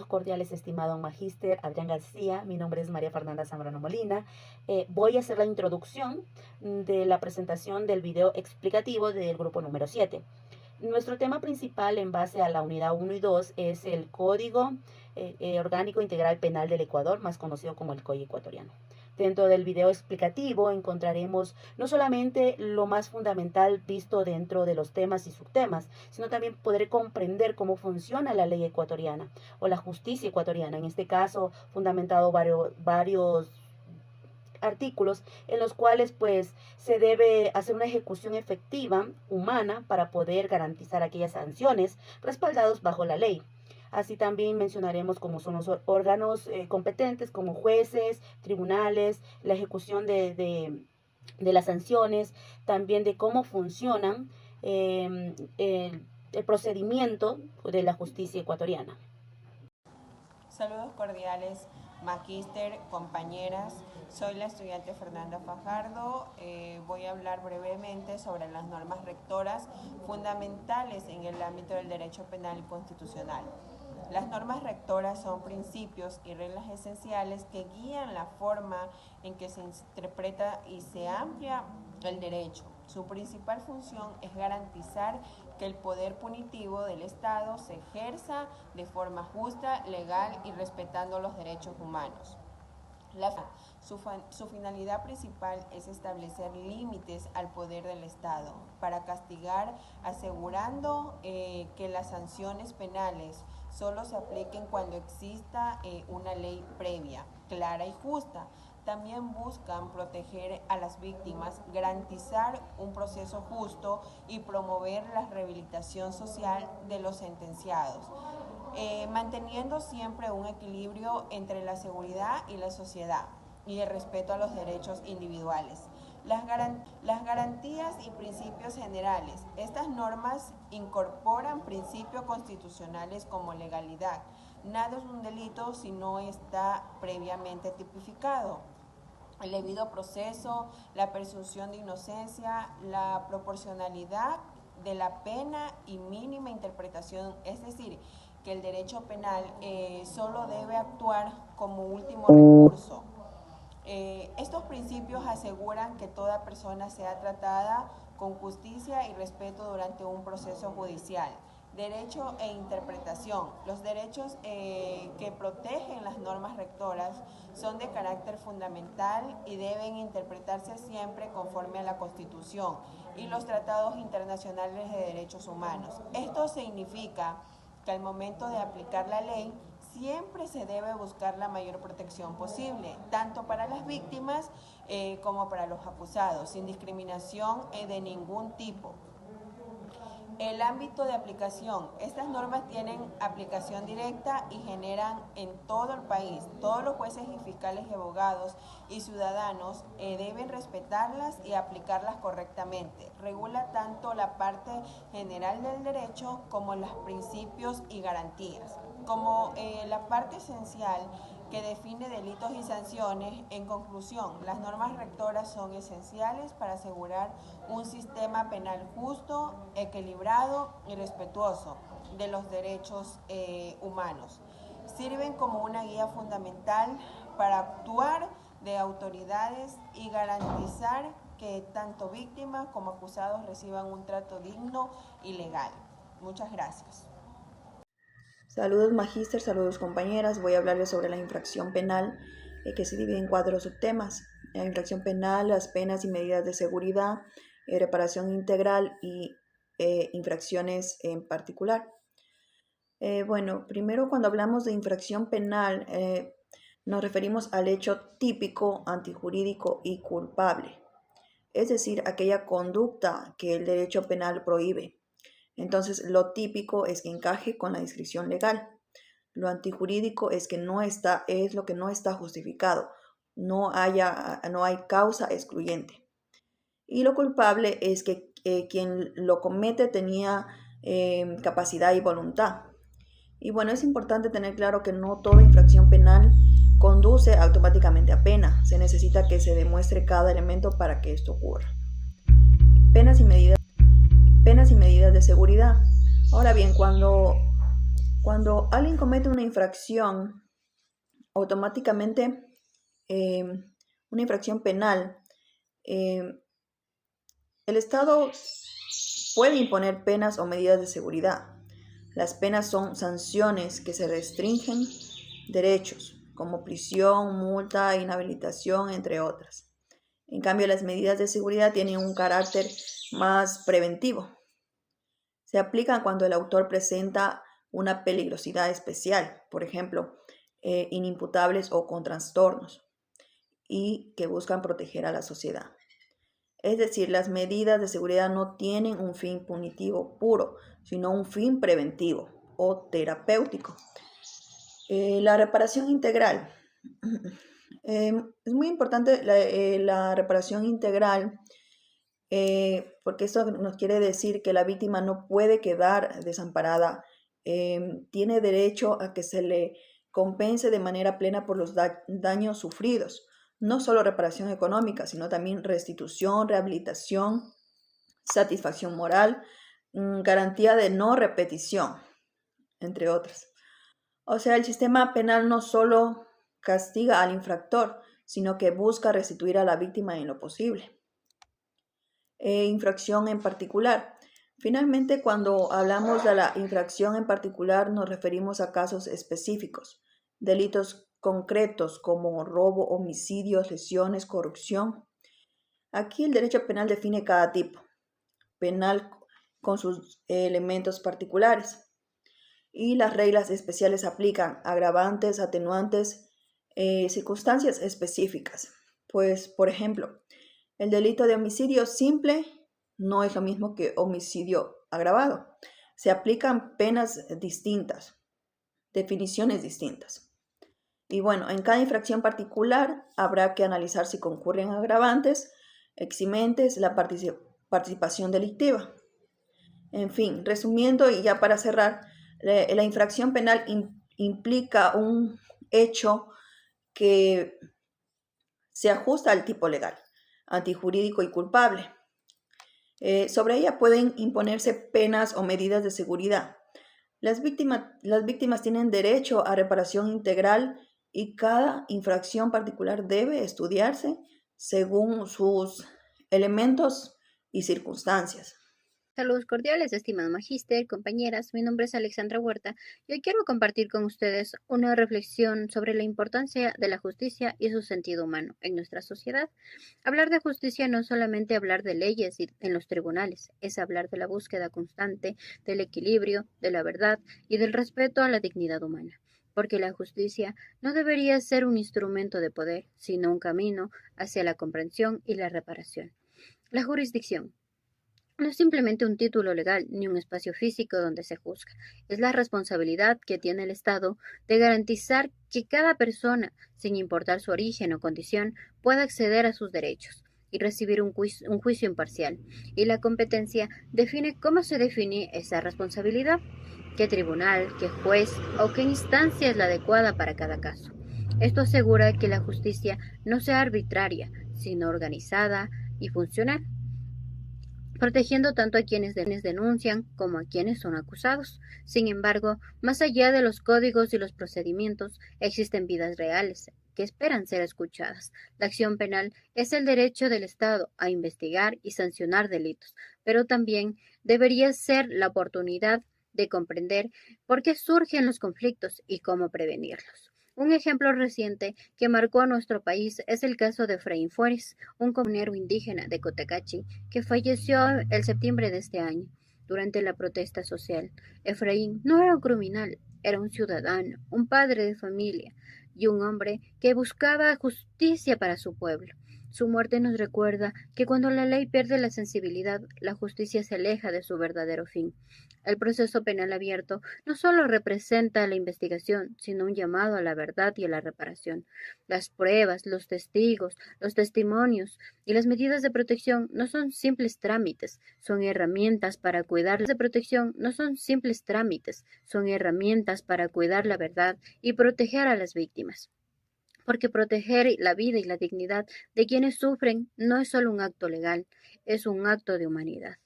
cordiales, estimado magíster Adrián García. Mi nombre es María Fernanda Zambrano Molina. Voy a hacer la introducción de la presentación del video explicativo del grupo número 7. Nuestro tema principal en base a la unidad 1 y 2 es el Código Orgánico Integral Penal del Ecuador, más conocido como el COI ecuatoriano. Dentro del video explicativo encontraremos no solamente lo más fundamental visto dentro de los temas y subtemas, sino también poder comprender cómo funciona la ley ecuatoriana o la justicia ecuatoriana, en este caso fundamentado varios artículos en los cuales pues se debe hacer una ejecución efectiva, humana, para poder garantizar aquellas sanciones respaldados bajo la ley. Así también mencionaremos cómo son los órganos competentes como jueces, tribunales, la ejecución de las sanciones, también de cómo funcionan el procedimiento de la justicia ecuatoriana. Saludos cordiales, magíster, compañeras. Soy la estudiante Fernanda Fajardo. Voy a hablar brevemente sobre las normas rectoras fundamentales en el ámbito del derecho penal y constitucional. Las normas rectoras son principios y reglas esenciales que guían la forma en que se interpreta y se amplía el derecho. Su principal función es garantizar que el poder punitivo del Estado se ejerza de forma justa, legal y respetando los derechos humanos. Su finalidad principal es establecer límites al poder del Estado para castigar, asegurando que las sanciones penales solo se apliquen cuando exista una ley previa, clara y justa. También buscan proteger a las víctimas, garantizar un proceso justo y promover la rehabilitación social de los sentenciados, manteniendo siempre un equilibrio entre la seguridad y la sociedad y el respeto a los derechos individuales. Las garantías y principios generales. Estas normas incorporan principios constitucionales como legalidad. Nada es un delito si no está previamente tipificado. El debido proceso, la presunción de inocencia, la proporcionalidad de la pena y mínima interpretación, es decir, que el derecho penal solo debe actuar como último recurso. Estos principios aseguran que toda persona sea tratada con justicia y respeto durante un proceso judicial. Derecho e interpretación. Los derechos que protegen las normas rectoras son de carácter fundamental y deben interpretarse siempre conforme a la Constitución y los tratados internacionales de derechos humanos. Esto significa que al momento de aplicar la ley, siempre se debe buscar la mayor protección posible, tanto para las víctimas como para los acusados, sin discriminación de ningún tipo. El ámbito de aplicación. Estas normas tienen aplicación directa y generan en todo el país. Todos los jueces y fiscales y abogados y ciudadanos deben respetarlas y aplicarlas correctamente. Regula tanto la parte general del derecho como los principios y garantías. Como la parte esencial que define delitos y sanciones. En conclusión, las normas rectoras son esenciales para asegurar un sistema penal justo, equilibrado y respetuoso de los derechos humanos. Sirven como una guía fundamental para actuar de autoridades y garantizar que tanto víctimas como acusados reciban un trato digno y legal. Muchas gracias. Saludos magíster, saludos compañeras. Voy a hablarles sobre la infracción penal que se divide en 4 subtemas. La infracción penal, las penas y medidas de seguridad, reparación integral y infracciones en particular. Bueno, primero cuando hablamos de infracción penal nos referimos al hecho típico, antijurídico y culpable. Es decir, aquella conducta que el derecho penal prohíbe. Entonces, lo típico es que encaje con la descripción legal. Lo antijurídico es lo que no está justificado. No hay causa excluyente. Y lo culpable es que quien lo comete tenía capacidad y voluntad. Y bueno, es importante tener claro que no toda infracción penal conduce automáticamente a pena. Se necesita que se demuestre cada elemento para que esto ocurra. Penas y medidas de seguridad. Ahora bien, cuando Cuando alguien comete una infracción, automáticamente una infracción penal, eh, el Estado puede imponer penas o medidas de seguridad. Las penas son sanciones que se restringen derechos, como prisión, multa, inhabilitación, entre otras. En cambio, las medidas de seguridad tienen un carácter más preventivo. Se aplican cuando el autor presenta una peligrosidad especial, por ejemplo, inimputables o con trastornos, y que buscan proteger a la sociedad. Es decir, las medidas de seguridad no tienen un fin punitivo puro, sino un fin preventivo o terapéutico. La reparación integral. Es muy importante la reparación integral porque esto nos quiere decir que la víctima no puede quedar desamparada, tiene derecho a que se le compense de manera plena por los daños sufridos. No solo reparación económica, sino también restitución, rehabilitación, satisfacción moral, garantía de no repetición, entre otras. O sea, el sistema penal no solo castiga al infractor, sino que busca restituir a la víctima en lo posible. Infracción en particular. Finalmente, cuando hablamos de la infracción en particular, nos referimos a casos específicos, delitos concretos como robo, homicidios, lesiones, corrupción. Aquí el derecho penal define cada tipo penal con sus elementos particulares y las reglas especiales aplican agravantes, atenuantes, circunstancias específicas. Pues, por ejemplo, el delito de homicidio simple no es lo mismo que homicidio agravado. Se aplican penas distintas, definiciones distintas. Y bueno, en cada infracción particular habrá que analizar si concurren agravantes, eximentes, la participación delictiva. En fin, resumiendo y ya para cerrar, la infracción penal implica un hecho que se ajusta al tipo legal, antijurídico y culpable. Sobre ella pueden imponerse penas o medidas de seguridad. Las víctimas tienen derecho a reparación integral y cada infracción particular debe estudiarse según sus elementos y circunstancias. Saludos cordiales, estimado magíster, compañeras. Mi nombre es Alexandra Huerta y hoy quiero compartir con ustedes una reflexión sobre la importancia de la justicia y su sentido humano en nuestra sociedad. Hablar de justicia no es solamente hablar de leyes en los tribunales, es hablar de la búsqueda constante del equilibrio, de la verdad y del respeto a la dignidad humana. Porque la justicia no debería ser un instrumento de poder, sino un camino hacia la comprensión y la reparación. La jurisdicción no es simplemente un título legal ni un espacio físico donde se juzga. Es la responsabilidad que tiene el Estado de garantizar que cada persona, sin importar su origen o condición, pueda acceder a sus derechos y recibir un juicio imparcial. Y la competencia define cómo se define esa responsabilidad, qué tribunal, qué juez o qué instancia es la adecuada para cada caso. Esto asegura que la justicia no sea arbitraria, sino organizada y funcional, protegiendo tanto a quienes denuncian como a quienes son acusados. Sin embargo, más allá de los códigos y los procedimientos, existen vidas reales que esperan ser escuchadas. La acción penal es el derecho del Estado a investigar y sancionar delitos, pero también debería ser la oportunidad de comprender por qué surgen los conflictos y cómo prevenirlos. Un ejemplo reciente que marcó a nuestro país es el caso de Efraín Fuentes, un comunero indígena de Cotacachi, que falleció el septiembre de este año durante la protesta social. Efraín no era un criminal, era un ciudadano, un padre de familia y un hombre que buscaba justicia para su pueblo. Su muerte nos recuerda que cuando la ley pierde la sensibilidad, la justicia se aleja de su verdadero fin. El proceso penal abierto no solo representa la investigación, sino un llamado a la verdad y a la reparación. Las pruebas, los testigos, los testimonios y las medidas de protección no son simples trámites, son herramientas para cuidar la verdad y proteger a las víctimas. Porque proteger la vida y la dignidad de quienes sufren no es solo un acto legal, es un acto de humanidad.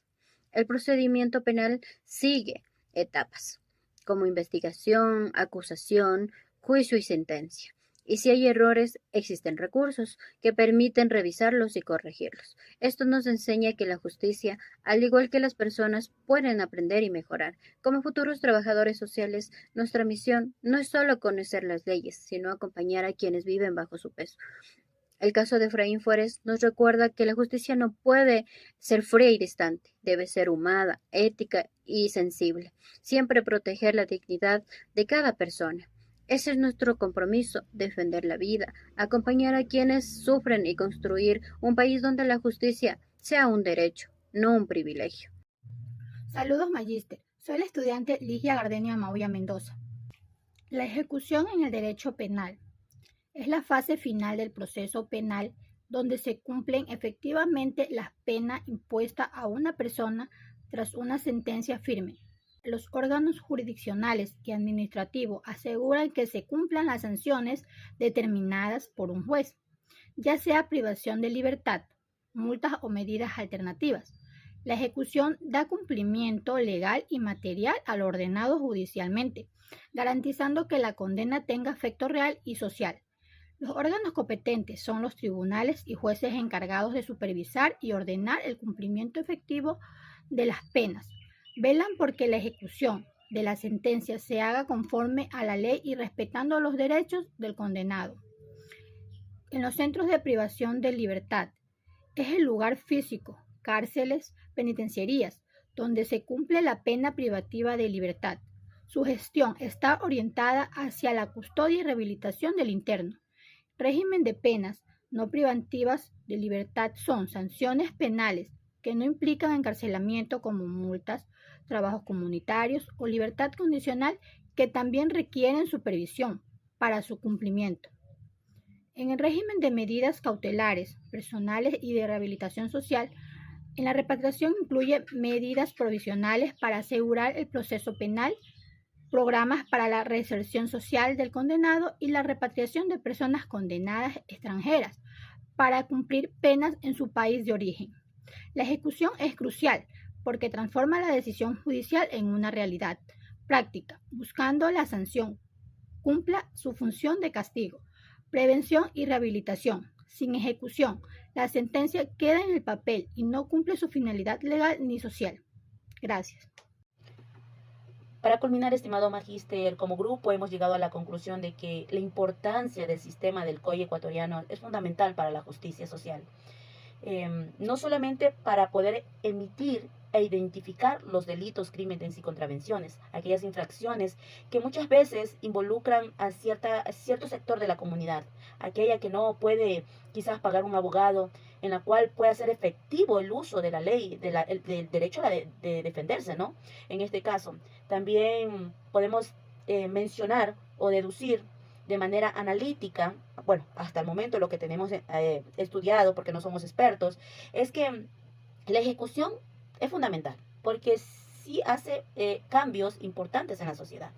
El procedimiento penal sigue etapas. como investigación, acusación, juicio y sentencia. Y si hay errores, existen recursos que permiten revisarlos y corregirlos. Esto nos enseña que la justicia, al igual que las personas, pueden aprender y mejorar. Como futuros trabajadores sociales, nuestra misión no es solo conocer las leyes, sino acompañar a quienes viven bajo su peso. El caso de Efraín Fuertes nos recuerda que la justicia no puede ser fría y distante, debe ser humana, ética y sensible, siempre proteger la dignidad de cada persona. Ese es nuestro compromiso, defender la vida, acompañar a quienes sufren y construir un país donde la justicia sea un derecho, no un privilegio. Saludos, Magíster. Soy la estudiante Ligia Gardenia Mauya Mendoza. La ejecución en el derecho penal es la fase final del proceso penal donde se cumplen efectivamente las penas impuestas a una persona tras una sentencia firme. Los órganos jurisdiccionales y administrativos aseguran que se cumplan las sanciones determinadas por un juez, ya sea privación de libertad, multas o medidas alternativas. La ejecución da cumplimiento legal y material a lo ordenado judicialmente, garantizando que la condena tenga efecto real y social. Los órganos competentes son los tribunales y jueces encargados de supervisar y ordenar el cumplimiento efectivo de las penas. Velan porque la ejecución de la sentencia se haga conforme a la ley y respetando los derechos del condenado. En los centros de privación de libertad es el lugar físico, cárceles, penitenciarías, donde se cumple la pena privativa de libertad. Su gestión está orientada hacia la custodia y rehabilitación del interno. Régimen de penas no privativas de libertad son sanciones penales que no implican encarcelamiento como multas, trabajos comunitarios o libertad condicional que también requieren supervisión para su cumplimiento. En el régimen de medidas cautelares, personales y de rehabilitación social, en la repatriación incluye medidas provisionales para asegurar el proceso penal, programas para la reinserción social del condenado y la repatriación de personas condenadas extranjeras para cumplir penas en su país de origen. La ejecución es crucial porque transforma la decisión judicial en una realidad práctica, buscando la sanción cumpla su función de castigo, prevención y rehabilitación. Sin ejecución, la sentencia queda en el papel y no cumple su finalidad legal ni social. Gracias. Para culminar, estimado magíster, como grupo hemos llegado a la conclusión de que la importancia del sistema del COI ecuatoriano es fundamental para la justicia social. No solamente para poder emitir e identificar los delitos, crímenes y contravenciones, aquellas infracciones que muchas veces involucran a cierto sector de la comunidad, aquella que no puede quizás pagar un abogado, en la cual pueda ser efectivo el uso de la ley, del derecho de defenderse, ¿no? En este caso, también podemos mencionar o deducir de manera analítica, bueno, hasta el momento lo que tenemos estudiado, porque no somos expertos, es que la ejecución es fundamental, porque sí hace cambios importantes en la sociedad.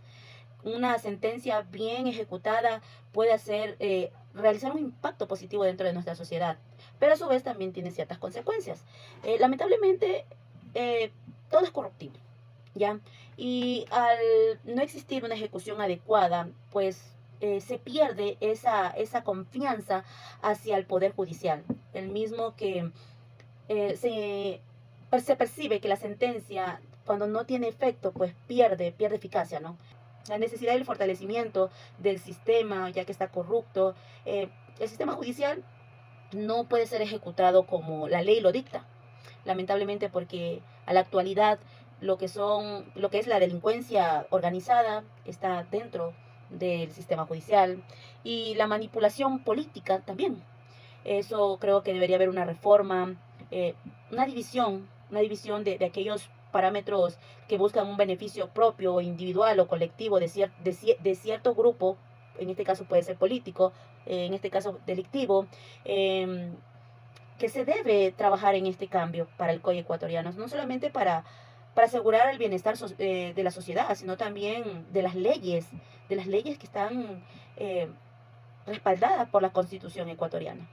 Una sentencia bien ejecutada puede realizar un impacto positivo dentro de nuestra sociedad, pero a su vez también tiene ciertas consecuencias. Lamentablemente, todo es corruptible, ¿ya? Y al no existir una ejecución adecuada, pues se pierde esa confianza hacia el Poder Judicial. El mismo que se percibe que la sentencia, cuando no tiene efecto, pues pierde eficacia, ¿no? La necesidad del fortalecimiento del sistema, ya que está corrupto. El sistema judicial no puede ser ejecutado como la ley lo dicta, lamentablemente, porque a la actualidad lo que es la delincuencia organizada está dentro del sistema judicial y la manipulación política también. Eso creo que debería haber una reforma, una división de aquellos parámetros que buscan un beneficio propio o individual o colectivo de cierto grupo, en este caso puede ser político, en este caso delictivo, que se debe trabajar en este cambio para el COI ecuatoriano, no solamente para asegurar el bienestar de la sociedad, sino también de las leyes que están respaldadas por la Constitución ecuatoriana.